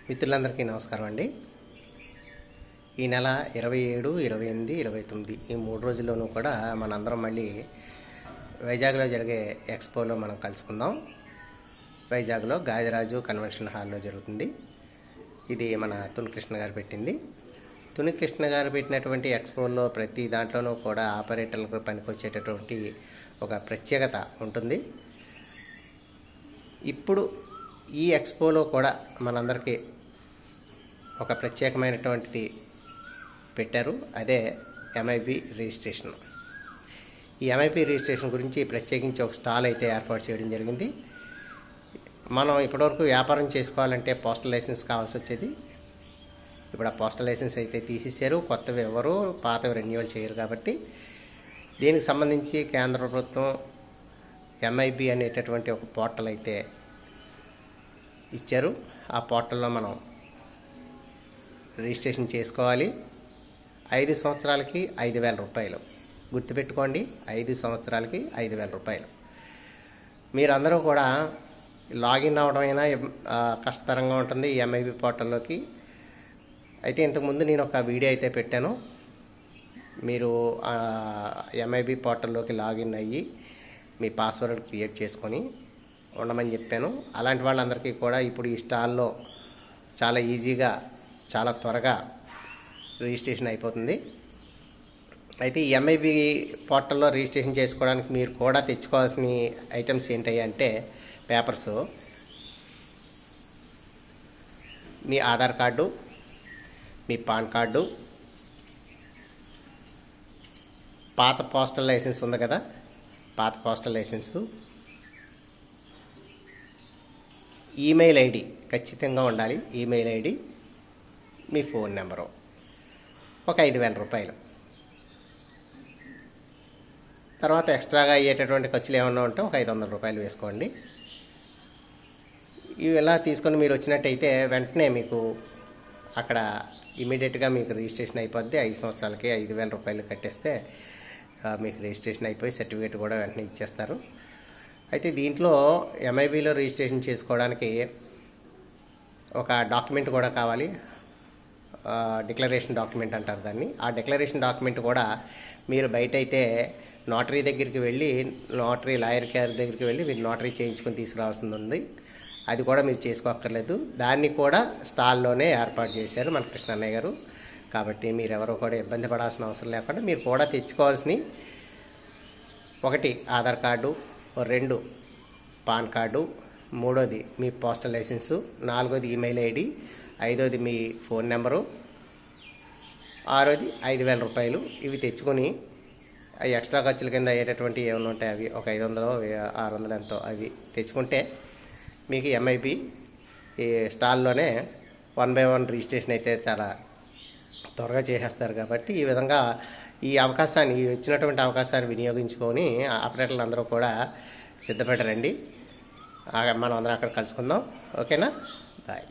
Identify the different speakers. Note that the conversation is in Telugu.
Speaker 1: మిత్రులందరికీ నమస్కారం అండి. ఈ నెల 27, 28, 29 ఈ 3 రోజుల్లోనూ కూడా మనందరం మళ్ళీ వైజాగ్లో జరిగే ఎక్స్పోలో మనం కలుసుకుందాం. వైజాగ్లో గాదిరాజు కన్వెన్షన్ హాల్లో జరుగుతుంది. ఇది మన తుని కృష్ణ గారు పెట్టింది. తుని కృష్ణ గారు పెట్టినటువంటి ఎక్స్పోలో ప్రతి దాంట్లోనూ కూడా ఆపరేటర్లకు పనికొచ్చేటటువంటి ఒక ప్రత్యేకత ఉంటుంది. ఇప్పుడు ఈ ఎక్స్పోలో కూడా మనందరికీ ఒక ప్రత్యేకమైనటువంటిది పెట్టారు. అదే ఎంఐబి రిజిస్ట్రేషన్. ఈ ఎంఐబి రిజిస్ట్రేషన్ గురించి ప్రత్యేకించి ఒక స్టాల్ అయితే ఏర్పాటు చేయడం జరిగింది. మనం ఇప్పటివరకు వ్యాపారం చేసుకోవాలంటే పోస్టల్ లైసెన్స్ కావాల్సి వచ్చేది. ఇప్పుడు ఆ పోస్టల్ లైసెన్స్ అయితే తీసేశారు. కొత్తవి ఎవరు పాతవి రెన్యువల్ చేయరు. కాబట్టి దీనికి సంబంధించి కేంద్ర ప్రభుత్వం ఎంఐబి అనేటటువంటి ఒక పోర్టల్ అయితే ఇచ్చారు. ఆ పోర్టల్లో మనం రిజిస్ట్రేషన్ చేసుకోవాలి. 5 సంవత్సరాలకి 5,000 రూపాయలు. గుర్తుపెట్టుకోండి, 5 సంవత్సరాలకి 5,000 రూపాయలు. మీరందరూ కూడా లాగిన్ అవ్వడం అయినా కష్టతరంగా ఉంటుంది ఈ ఎంఐబి పోర్టల్లోకి. అయితే ఇంతకుముందు నేను ఒక వీడియో అయితే పెట్టాను. మీరు ఎంఐబి పోర్టల్లోకి లాగిన్ అయ్యి మీ పాస్వర్డ్ క్రియేట్ చేసుకొని ఉండమని చెప్పాను. అలాంటి వాళ్ళందరికీ కూడా ఇప్పుడు ఈ స్టాల్లో చాలా ఈజీగా చాలా త్వరగా రిజిస్ట్రేషన్ అయిపోతుంది. అయితే ఈ ఎంఐబి పోర్టల్లో రిజిస్ట్రేషన్ చేసుకోవడానికి మీరు కూడా తెచ్చుకోవాల్సిన ఐటమ్స్ ఏంటయ్యా అంటే పేపర్స్, మీ ఆధార్ కార్డు, మీ పాన్ కార్డు, పాత పోస్టల్ లైసెన్స్ ఉంది కదా, పాత పోస్టల్ లైసెన్సు, ఈమెయిల్ ఐడి ఖచ్చితంగా ఉండాలి. ఈమెయిల్ ఐడి, మీ ఫోన్ నెంబరు, ఒక 5,000 రూపాయలు. తర్వాత ఎక్స్ట్రాగా అయ్యేటటువంటి ఖర్చులు ఏమన్నా ఉంటే ఒక 500 రూపాయలు వేసుకోండి. ఇవి ఎలా తీసుకొని మీరు వచ్చినట్టయితే వెంటనే మీకు అక్కడ ఇమీడియట్గా మీకు రిజిస్ట్రేషన్ అయిపోద్ది. 5 సంవత్సరాలకి 5,000 రూపాయలు కట్టేస్తే మీకు రిజిస్ట్రేషన్ అయిపోయి సర్టిఫికేట్ కూడా వెంటనే ఇచ్చేస్తారు. అయితే దీంట్లో ఎంఐబిలో రిజిస్ట్రేషన్ చేసుకోవడానికి ఒక డాక్యుమెంట్ కూడా కావాలి. డిక్లరేషన్ డాక్యుమెంట్ అంటారు దాన్ని. ఆ డిక్లరేషన్ డాక్యుమెంట్ కూడా మీరు బయట అయితే నోటరీ దగ్గరికి వెళ్ళి, నోటరీ లాయర్ గారి దగ్గరికి వెళ్ళి మీరు నోటరీ చేయించుకొని తీసుకురావాల్సింది ఉంది. అది కూడా మీరు చేసుకోక్కర్లేదు. దాన్ని కూడా స్టాల్లోనే ఏర్పాటు చేశారు మన కృష్ణన్నయ్య గారు. కాబట్టి మీరు ఎవరో కూడా ఇబ్బంది పడాల్సిన అవసరం లేకుండా మీరు కూడా తెచ్చుకోవాల్సినవి 1 ఆధార్ కార్డు, 2 పాన్ కార్డు, 3వది మీ పోస్టల్ లైసెన్సు, 4వది ఈమెయిల్ ఐడి, 5వది మీ ఫోన్ నెంబరు, 6వది 5,000 రూపాయలు. ఇవి తెచ్చుకొని అవి ఎక్స్ట్రా ఖర్చుల కింద అయ్యేటటువంటి ఏమైనా ఉంటాయి అవి ఒక 500, 600 ఎంతో అవి తెచ్చుకుంటే మీకు ఎంఐబి ఈ స్టాల్లోనే 1 by 1 రిజిస్ట్రేషన్ అయితే చాలా త్వరగా చేసేస్తారు. కాబట్టి ఈ విధంగా ఈ అవకాశాన్ని, ఇచ్చినటువంటి అవకాశాన్ని వినియోగించుకొని ఆపరేటర్లు అందరూ కూడా సిద్ధపడరండి. మనం అందరం అక్కడ కలుసుకుందాం. ఓకేనా? బాయ్.